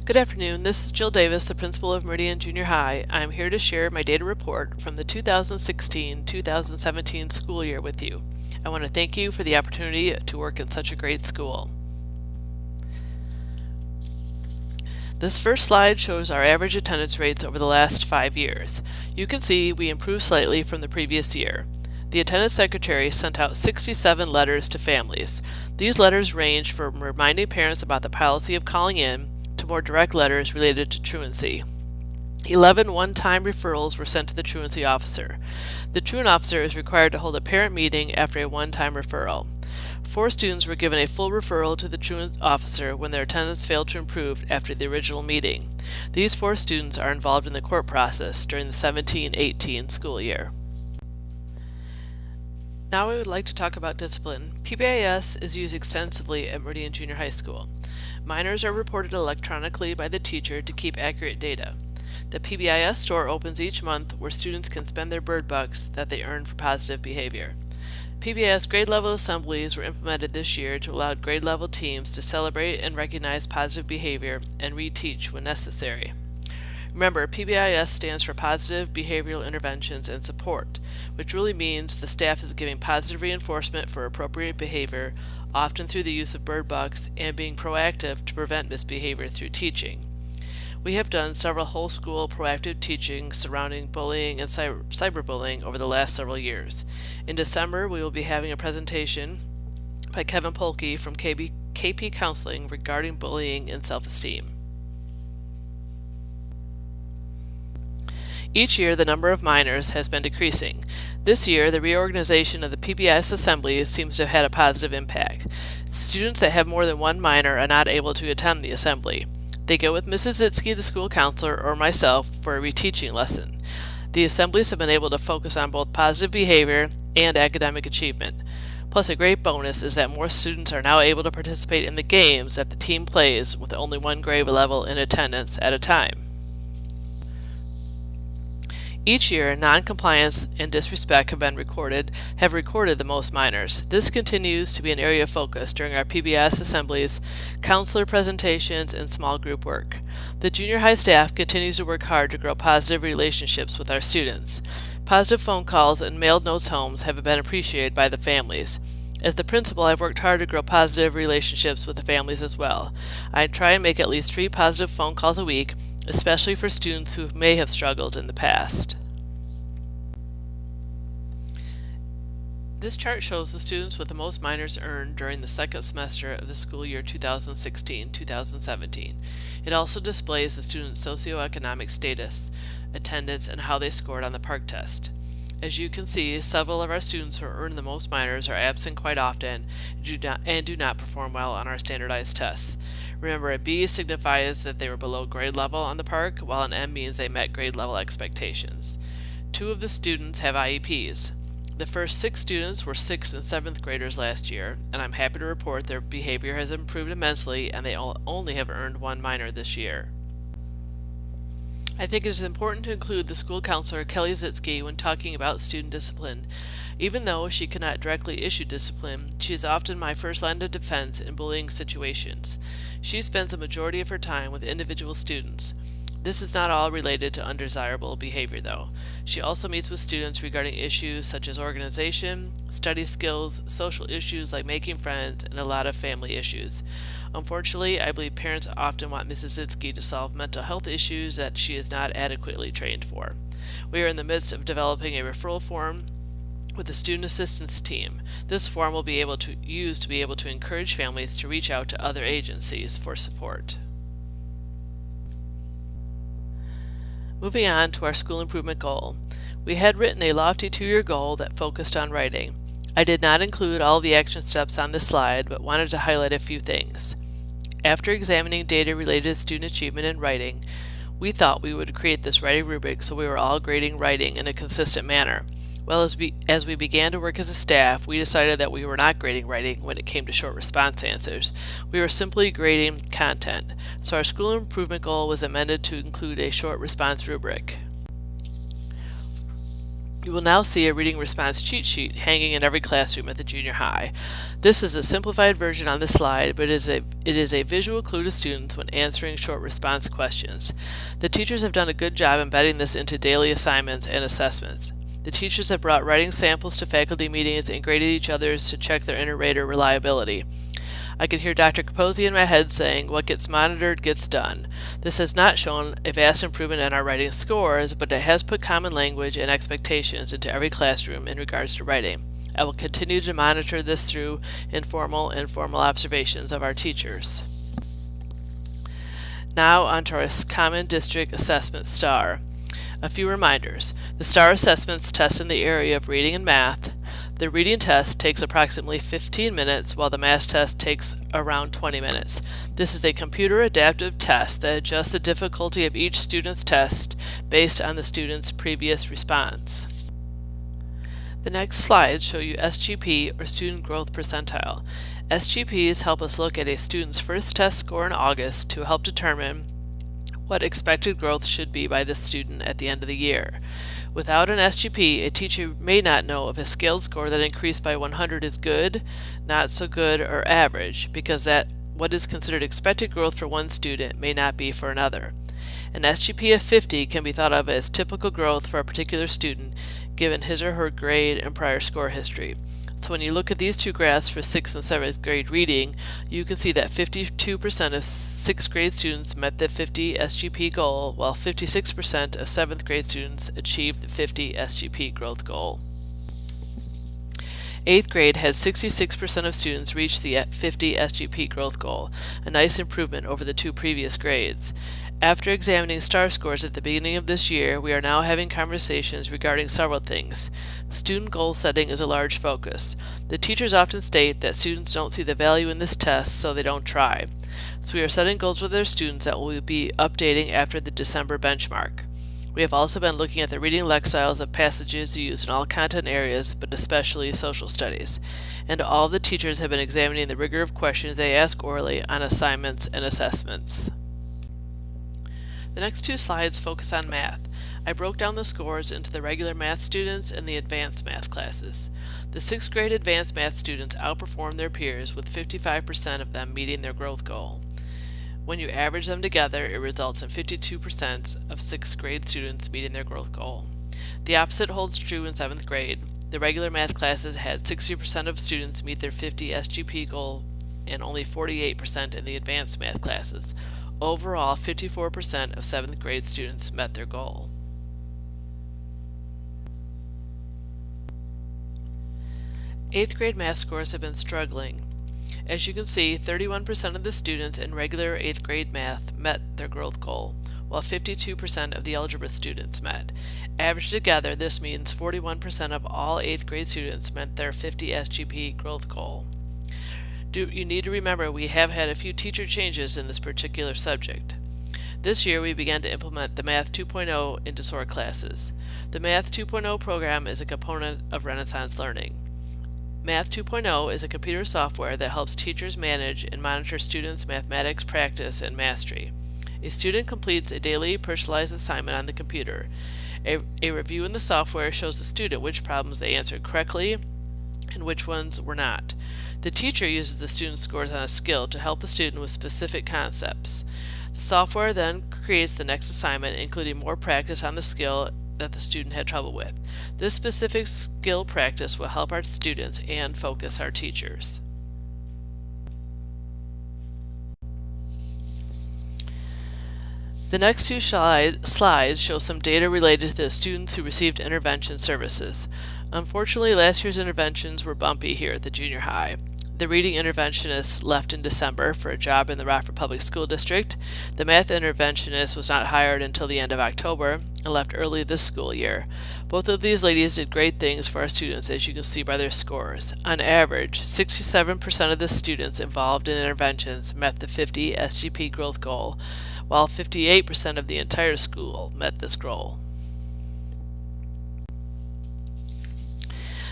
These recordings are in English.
Good afternoon, this is Jill Davis, the principal of Meridian Junior High. I'm here to share my data report from the 2016-2017 school year with you. I want to thank you for the opportunity to work in such a great school. This first slide shows our average attendance rates over the last 5 years. You can see we improved slightly from the previous year. The attendance secretary sent out 67 letters to families. These letters ranged from reminding parents about the policy of calling in to more direct letters related to truancy. 11 one-time referrals were sent to the truancy officer. The truant officer is required to hold a parent meeting after a one-time referral. 4 students were given a full referral to the truant officer when their attendance failed to improve after the original meeting. These 4 students are involved in the court process during the 17-18 school year. Now I would like to talk about discipline. PBIS is used extensively at Meridian Junior High School. Minors are reported electronically by the teacher to keep accurate data. The PBIS store opens each month where students can spend their bird bucks that they earn for positive behavior. PBIS grade level assemblies were implemented this year to allow grade level teams to celebrate and recognize positive behavior and reteach when necessary. Remember, PBIS stands for Positive Behavioral Interventions and Support, which really means the staff is giving positive reinforcement for appropriate behavior, often through the use of bird bucks, and being proactive to prevent misbehavior through teaching. We have done several whole school proactive teaching surrounding bullying and cyberbullying over the last several years. In December, we will be having a presentation by Kevin Polke from KP Counseling regarding bullying and self-esteem. Each year, the number of minors has been decreasing. This year, the reorganization of the PBIS assemblies seems to have had a positive impact. Students that have more than one minor are not able to attend the assembly. They go with Mrs. Zitsky, the school counselor, or myself for a reteaching lesson. The assemblies have been able to focus on both positive behavior and academic achievement. Plus, a great bonus is that more students are now able to participate in the games that the team plays with only one grade level in attendance at a time. Each year, non-compliance and disrespect have recorded the most minors. This continues to be an area of focus during our PBIS assemblies, counselor presentations, and small group work. The junior high staff continues to work hard to grow positive relationships with our students. Positive phone calls and mailed notes home have been appreciated by the families. As the principal, I've worked hard to grow positive relationships with the families as well. I try and make at least 3 positive phone calls a week, especially for students who may have struggled in the past. This chart shows the students with the most minors earned during the second semester of the school year 2016-2017. It also displays the students' socioeconomic status, attendance, and how they scored on the PARCC test. As you can see, several of our students who earn the most minors are absent quite often and do not perform well on our standardized tests. Remember, a B signifies that they were below grade level on the PARCC, while an M means they met grade level expectations. 2 of the students have IEPs. The first 6 students were 6th and 7th graders last year, and I'm happy to report their behavior has improved immensely and they only have earned 1 minor this year. I think it is important to include the school counselor, Kelly Zitsky, when talking about student discipline. Even though she cannot directly issue discipline, she is often my first line of defense in bullying situations. She spends the majority of her time with individual students. This is not all related to undesirable behavior, though. She also meets with students regarding issues such as organization, study skills, social issues like making friends, and a lot of family issues. Unfortunately, I believe parents often want Mrs. Zitsky to solve mental health issues that she is not adequately trained for. We are in the midst of developing a referral form with the student assistance team. This form will be able to encourage families to reach out to other agencies for support. Moving on to our school improvement goal. We had written a lofty 2-year goal that focused on writing. I did not include all of the action steps on this slide, but wanted to highlight a few things. After examining data related to student achievement in writing, we thought we would create this writing rubric so we were all grading writing in a consistent manner. Well, as we began to work as a staff, we decided that we were not grading writing when it came to short response answers. We were simply grading content. So our school improvement goal was amended to include a short response rubric. You will now see a reading response cheat sheet hanging in every classroom at the junior high. This is a simplified version on the slide, but it is a visual clue to students when answering short response questions. The teachers have done a good job embedding this into daily assignments and assessments. The teachers have brought writing samples to faculty meetings and graded each other's to check their inter-rater reliability. I can hear Dr. Caposey in my head saying, "What gets monitored gets done." This has not shown a vast improvement in our writing scores, but it has put common language and expectations into every classroom in regards to writing. I will continue to monitor this through informal and formal observations of our teachers. Now onto our Common District Assessment STAR. A few reminders. The STAR assessments test in the area of reading and math. The reading test takes approximately 15 minutes, while the math test takes around 20 minutes. This is a computer adaptive test that adjusts the difficulty of each student's test based on the student's previous response. The next slides show you SGP, or Student Growth Percentile. SGPs help us look at a student's first test score in August to help determine what expected growth should be by the student at the end of the year. Without an SGP, a teacher may not know if a scaled score that increased by 100 is good, not so good, or average, because that what is considered expected growth for one student may not be for another. An SGP of 50 can be thought of as typical growth for a particular student, given his or her grade and prior score history. So when you look at these two graphs for 6th and 7th grade reading, you can see that 52% of 6th grade students met the 50 SGP goal, while 56% of 7th grade students achieved the 50 SGP growth goal. 8th grade had 66% of students reach the 50 SGP growth goal, a nice improvement over the two previous grades. After examining STAR scores at the beginning of this year, we are now having conversations regarding several things. Student goal setting is a large focus. The teachers often state that students don't see the value in this test, so they don't try. So we are setting goals with their students that we will be updating after the December benchmark. We have also been looking at the reading lexiles of passages used in all content areas, but especially social studies. And all of the teachers have been examining the rigor of questions they ask orally on assignments and assessments. The next two slides focus on math. I broke down the scores into the regular math students and the advanced math classes. The 6th grade advanced math students outperformed their peers, with 55% of them meeting their growth goal. When you average them together, it results in 52% of 6th grade students meeting their growth goal. The opposite holds true in 7th grade. The regular math classes had 60% of students meet their 50 SGP goal and only 48% in the advanced math classes. Overall, 54% of 7th grade students met their goal. Eighth grade math scores have been struggling. As you can see, 31% of the students in regular 8th grade math met their growth goal, while 52% of the algebra students met. Averaged together, this means 41% of all 8th grade students met their 50 SGP growth goal. You need to remember we have had a few teacher changes in this particular subject. This year we began to implement the Math 2.0 into SOAR classes. The Math 2.0 program is a component of Renaissance Learning. Math 2.0 is a computer software that helps teachers manage and monitor students' mathematics practice and mastery. A student completes a daily personalized assignment on the computer. A review in the software shows the student which problems they answered correctly and which ones were not. The teacher uses the student's scores on a skill to help the student with specific concepts. The software then creates the next assignment, including more practice on the skill that the student had trouble with. This specific skill practice will help our students and focus our teachers. The next two slides show some data related to the students who received intervention services. Unfortunately, last year's interventions were bumpy here at the junior high. The reading interventionist left in December for a job in the Rockford Public School District. The math interventionist was not hired until the end of October and left early this school year. Both of these ladies did great things for our students, as you can see by their scores. On average, 67% of the students involved in interventions met the 50 SGP growth goal, while 58% of the entire school met this goal.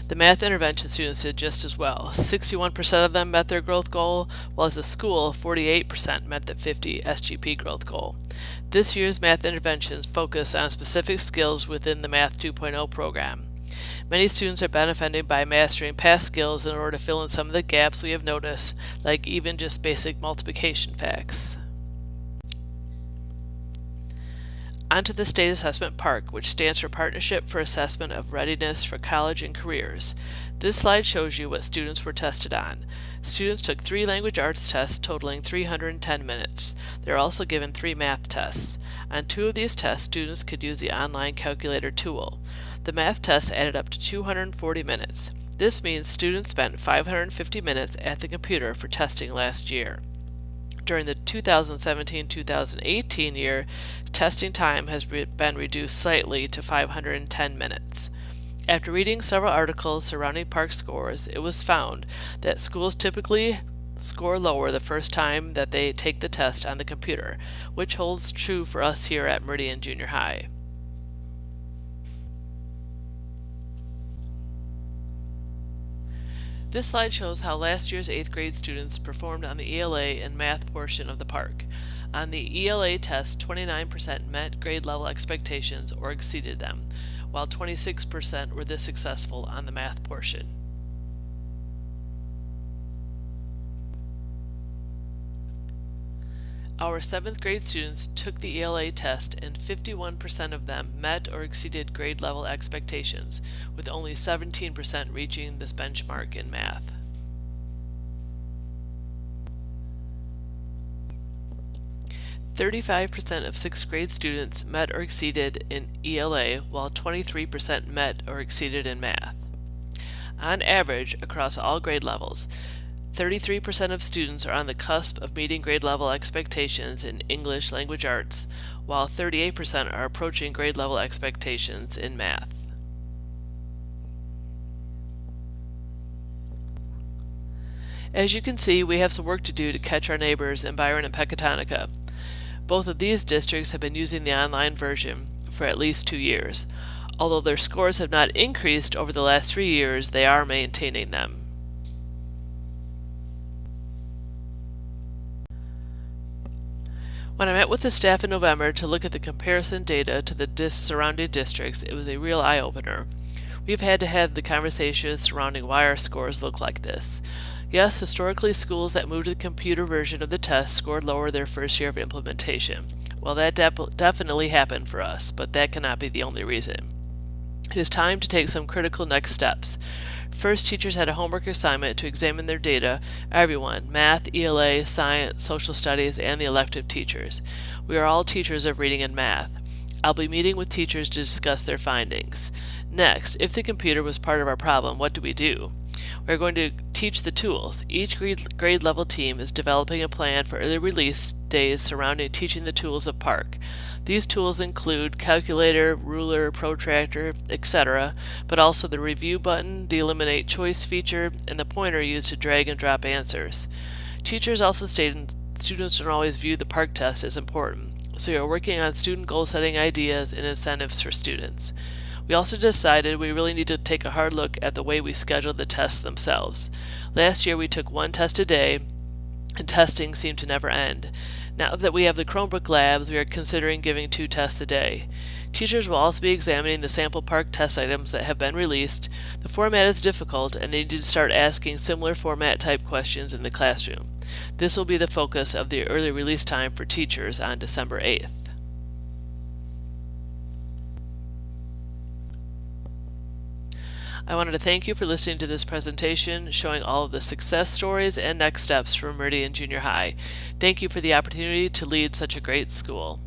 The math intervention students did just as well. 61% of them met their growth goal, while as a school, 48% met the 50 SGP growth goal. This year's math interventions focus on specific skills within the Math 2.0 program. Many students are benefiting by mastering past skills in order to fill in some of the gaps we have noticed, like even just basic multiplication facts. Onto the State Assessment PARCC, which stands for Partnership for Assessment of Readiness for College and Careers. This slide shows you what students were tested on. Students took 3 language arts tests totaling 310 minutes. They are also given 3 math tests. On 2 of these tests, students could use the online calculator tool. The math tests added up to 240 minutes. This means students spent 550 minutes at the computer for testing last year. During the 2017-2018 year, testing time has been reduced slightly to 510 minutes. After reading several articles surrounding PARCC scores, it was found that schools typically score lower the first time that they take the test on the computer, which holds true for us here at Meridian Junior High. This slide shows how last year's 8th grade students performed on the ELA and math portion of the PARCC. On the ELA test, 29% met grade level expectations or exceeded them, while 26% were this successful on the math portion. Our 7th grade students took the ELA test and 51% of them met or exceeded grade level expectations, with only 17% reaching this benchmark in math. "35% of 6th grade students met or exceeded in ELA, while 23% met or exceeded in math. On average, across all grade levels, 33% of students are on the cusp of meeting grade level expectations in English language arts, while 38% are approaching grade level expectations in math. As you can see, we have some work to do to catch our neighbors in Byron and Pecatonica. Both of these districts have been using the online version for at least 2 years. Although their scores have not increased over the last 3 years, they are maintaining them. When I met with the staff in November to look at the comparison data to the surrounding districts, it was a real eye-opener. We've had to have the conversations surrounding why our scores look like this. Yes, historically schools that moved to the computer version of the test scored lower their first year of implementation. Well, that definitely happened for us, but that cannot be the only reason. It is time to take some critical next steps. First, teachers had a homework assignment to examine their data, everyone, math, ELA, science, social studies, and the elective teachers. We are all teachers of reading and math. I'll be meeting with teachers to discuss their findings. Next, if the computer was part of our problem, what do we do? We're going to teach the tools. Each grade level team is developing a plan for early release days surrounding teaching the tools of PARCC. These tools include calculator, ruler, protractor, etc., but also the review button, the eliminate choice feature, and the pointer used to drag and drop answers. Teachers also stated students don't always view the PARCC test as important, so we are working on student goal setting ideas and incentives for students. We also decided we really need to take a hard look at the way we schedule the tests themselves. Last year we took 1 test a day, and testing seemed to never end. Now that we have the Chromebook labs, we are considering giving 2 tests a day. Teachers will also be examining the sample PARCC test items that have been released. The format is difficult, and they need to start asking similar format type questions in the classroom. This will be the focus of the early release time for teachers on December 8th. I wanted to thank you for listening to this presentation showing all of the success stories and next steps from Meridian Junior High. Thank you for the opportunity to lead such a great school.